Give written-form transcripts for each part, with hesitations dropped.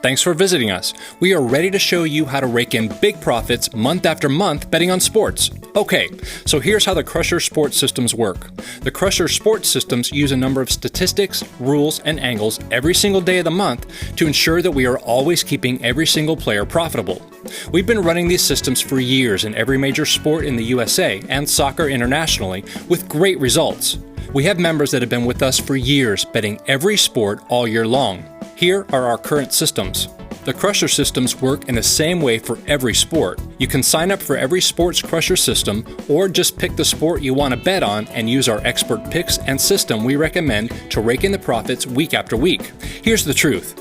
Thanks for visiting us. We are ready to show you how to rake in big profits month after month betting on sports. Okay, so here's how the Crusher Sports Systems work. The Crusher Sports Systems use a number of statistics, rules, and angles every single day of the month to ensure that we are always keeping every single player profitable. We've been running these systems for years in every major sport in the USA and soccer internationally with great results. We have members that have been with us for years betting every sport all year long. Here are our current systems. The Crusher systems work in the same way for every sport. You can sign up for every sports Crusher system or just pick the sport you want to bet on and use our expert picks and system we recommend to rake in the profits week after week. Here's the truth.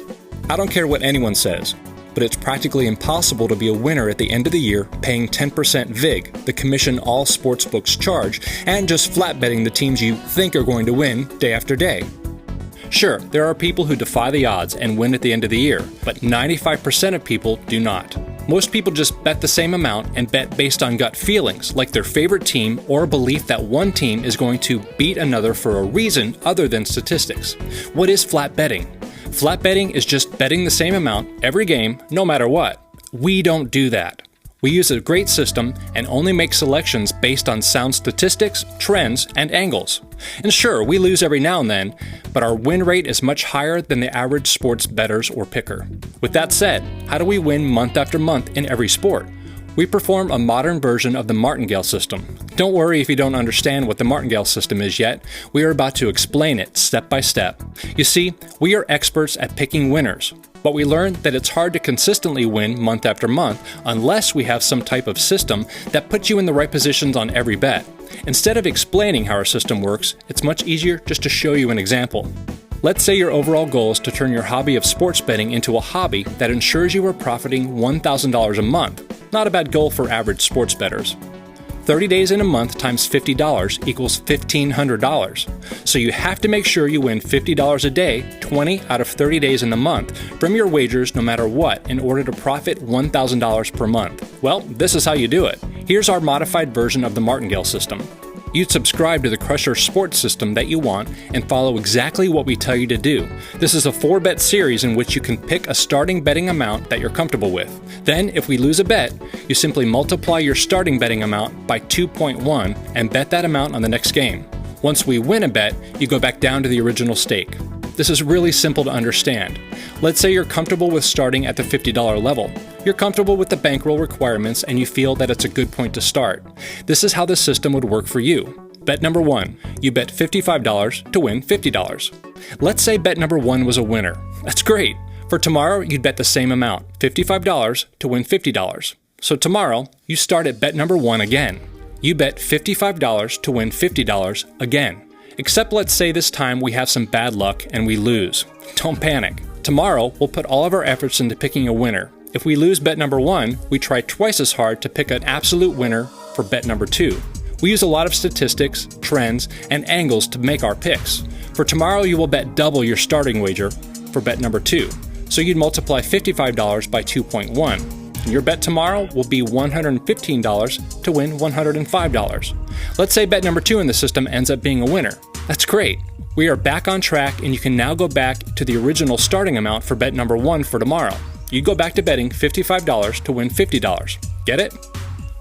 I don't care what anyone says, but it's practically impossible to be a winner at the end of the year paying 10% VIG, the commission all sportsbooks charge, and just flat betting the teams you think are going to win day after day. Sure, there are people who defy the odds and win at the end of the year, but 95% of people do not. Most people just bet the same amount and bet based on gut feelings, like their favorite team or a belief that one team is going to beat another for a reason other than statistics. What is flat betting? Flat betting is just betting the same amount every game, no matter what. We don't do that. We use a great system and only make selections based on sound statistics, trends, and angles. And sure, we lose every now and then, but our win rate is much higher than the average sports bettors or picker. With that said, how do we win month after month in every sport? We perform a modern version of the martingale system. Don't worry if you don't understand what the martingale system is yet. We are about to explain it step by step. You see, we are experts at picking winners, but we learned that it's hard to consistently win month after month unless we have some type of system that puts you in the right positions on every bet. Instead of explaining how our system works, it's much easier just to show you an example. Let's say your overall goal is to turn your hobby of sports betting into a hobby that ensures you are profiting $1,000 a month. Not a bad goal for average sports bettors. 30 days in a month times $50 equals $1,500. So you have to make sure you win $50 a day, 20 out of 30 days in the month, from your wagers no matter what in order to profit $1,000 per month. Well, this is how you do it. Here's our modified version of the martingale system. You'd subscribe to the Crusher Sports system that you want and follow exactly what we tell you to do. This is a 4-bet series in which you can pick a starting betting amount that you're comfortable with. Then, if we lose a bet, you simply multiply your starting betting amount by 2.1 and bet that amount on the next game. Once we win a bet, you go back down to the original stake. This is really simple to understand. Let's say you're comfortable with starting at the $50 level. You're comfortable with the bankroll requirements and you feel that it's a good point to start. This is how the system would work for you. Bet number 1. You bet $55 to win $50. Let's say bet number 1 was a winner. That's great. For tomorrow, you'd bet the same amount, $55 to win $50. So tomorrow, you start at bet number 1 again. You bet $55 to win $50 again. Except let's say this time we have some bad luck and we lose. Don't panic. Tomorrow, we'll put all of our efforts into picking a winner. If we lose bet number 1, we try twice as hard to pick an absolute winner for bet number 2. We use a lot of statistics, trends, and angles to make our picks. For tomorrow, you will bet double your starting wager for bet number 2. So you'd multiply $55 by 2.1. And your bet tomorrow will be $115 to win $105. Let's say bet number 2 in the system ends up being a winner. That's great. We are back on track and you can now go back to the original starting amount for bet number 1 for tomorrow. You go back to betting $55 to win $50. Get it?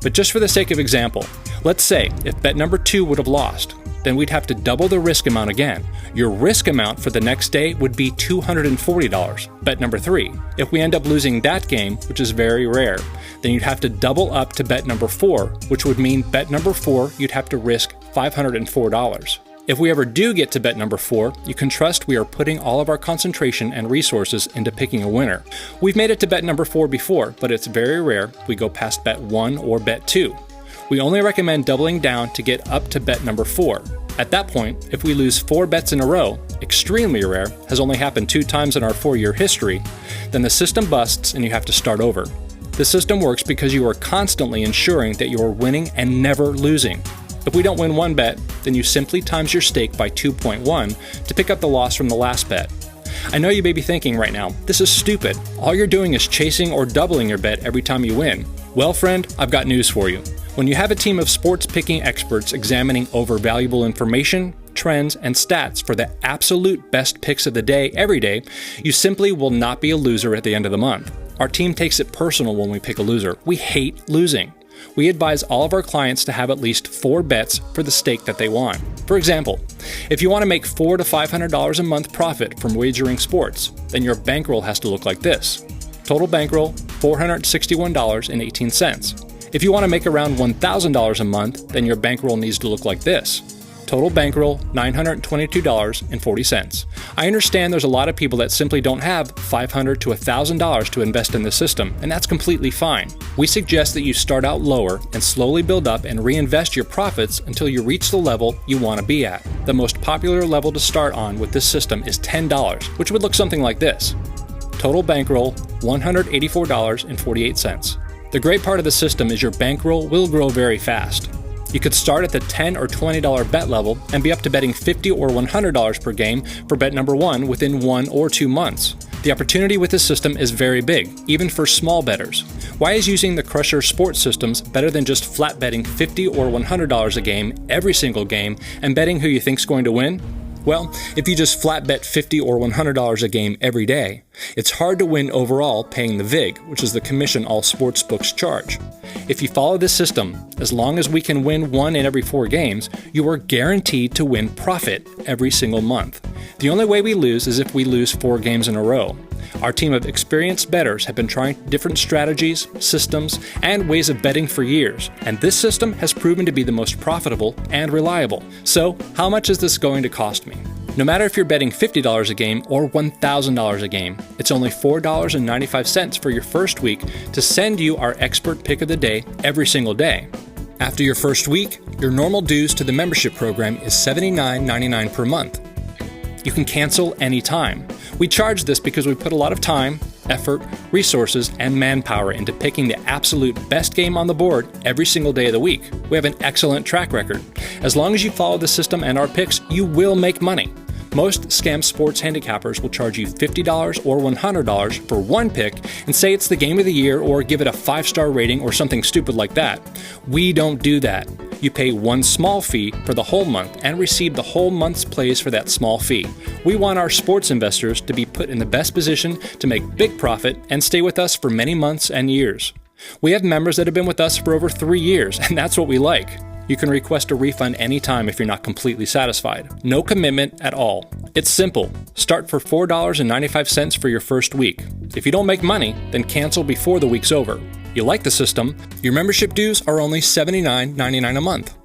But just for the sake of example, let's say if bet number 2 would have lost, then we'd have to double the risk amount again. Your risk amount for the next day would be $240, bet number 3. If we end up losing that game, which is very rare, then you'd have to double up to bet number 4, which would mean bet number 4 you'd have to risk $504. If we ever do get to bet number 4, you can trust we are putting all of our concentration and resources into picking a winner. We've made it to bet number 4 before, but it's very rare we go past bet 1 or bet 2. We only recommend doubling down to get up to bet number 4. At that point, if we lose 4 bets in a row, extremely rare, has only happened 2 times in our 4-year history, then the system busts and you have to start over. The system works because you are constantly ensuring that you are winning and never losing. If we don't win 1 bet, then you simply times your stake by 2.1 to pick up the loss from the last bet. I know you may be thinking right now, this is stupid. All you're doing is chasing or doubling your bet every time you win. Well, friend, I've got news for you. When you have a team of sports picking experts examining over valuable information, trends, and stats for the absolute best picks of the day every day, you simply will not be a loser at the end of the month. Our team takes it personal when we pick a loser. We hate losing. We advise all of our clients to have at least 4 bets for the stake that they want. For example, if you want to make $400 to $500 a month profit from wagering sports, then your bankroll has to look like this. Total bankroll, $461.18. If you want to make around $1,000 a month, then your bankroll needs to look like this. Total bankroll, $922.40. I understand there's a lot of people that simply don't have $500 to $1,000 to invest in the system, and that's completely fine. We suggest that you start out lower and slowly build up and reinvest your profits until you reach the level you want to be at. The most popular level to start on with this system is $10, which would look something like this. Total bankroll, $184.48. The great part of the system is your bankroll will grow very fast. You could start at the $10 or $20 bet level and be up to betting $50 or $100 per game for bet number 1 within 1 or 2 months. The opportunity with this system is very big, even for small bettors. Why is using the Crusher Sports systems better than just flat betting $50 or $100 a game every single game and betting who you think's going to win? Well, if you just flat bet $50 or $100 a game every day, it's hard to win overall paying the VIG, which is the commission all sportsbooks charge. If you follow this system, as long as we can win 1 in every 4 games, you are guaranteed to win profit every single month. The only way we lose is if we lose 4 games in a row. Our team of experienced bettors have been trying different strategies, systems, and ways of betting for years, and this system has proven to be the most profitable and reliable. So, how much is this going to cost me? No matter if you're betting $50 a game or $1,000 a game, it's only $4.95 for your first week to send you our expert pick of the day every single day. After your first week, your normal dues to the membership program is $79.99 per month. You can cancel anytime. We charge this because we put a lot of time, effort, resources, and manpower into picking the absolute best game on the board every single day of the week. We have an excellent track record. As long as you follow the system and our picks, you will make money. Most scam sports handicappers will charge you $50 or $100 for one pick and say it's the game of the year or give it a 5-star rating or something stupid like that. We don't do that. You pay one small fee for the whole month and receive the whole month's plays for that small fee. We want our sports investors to be put in the best position to make big profit and stay with us for many months and years. We have members that have been with us for over 3 years, and that's what we like. You can request a refund anytime if you're not completely satisfied. No commitment at all. It's simple. Start for $4.95 for your first week. If you don't make money, then cancel before the week's over. You like the system, your membership dues are only $79.99 a month.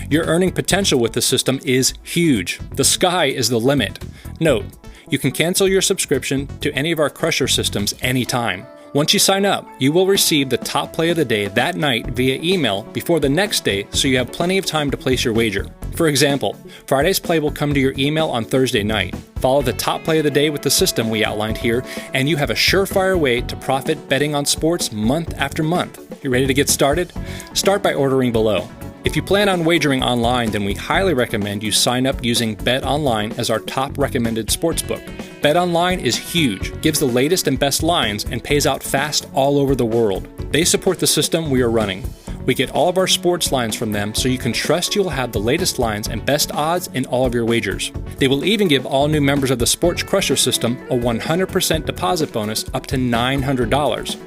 Your earning potential with the system is huge. The sky is the limit. Note, you can cancel your subscription to any of our Crusher systems anytime. Once you sign up, you will receive the top play of the day that night via email before the next day, so you have plenty of time to place your wager. For example, Friday's play will come to your email on Thursday night. Follow the top play of the day with the system we outlined here, and you have a surefire way to profit betting on sports month after month. You ready to get started? Start by ordering below. If you plan on wagering online, then we highly recommend you sign up using BetOnline as our top recommended sportsbook. BetOnline is huge, gives the latest and best lines, and pays out fast all over the world. They support the system we are running. We get all of our sports lines from them, so you can trust you'll have the latest lines and best odds in all of your wagers. They will even give all new members of the Sports Crusher system a 100% deposit bonus up to $900.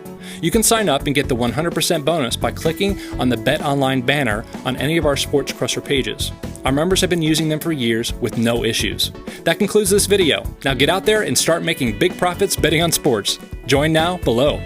You can sign up and get the 100% bonus by clicking on the BetOnline banner on any of our Sports Crusher pages. Our members have been using them for years with no issues. That concludes this video. Now get out there and start making big profits betting on sports. Join now below.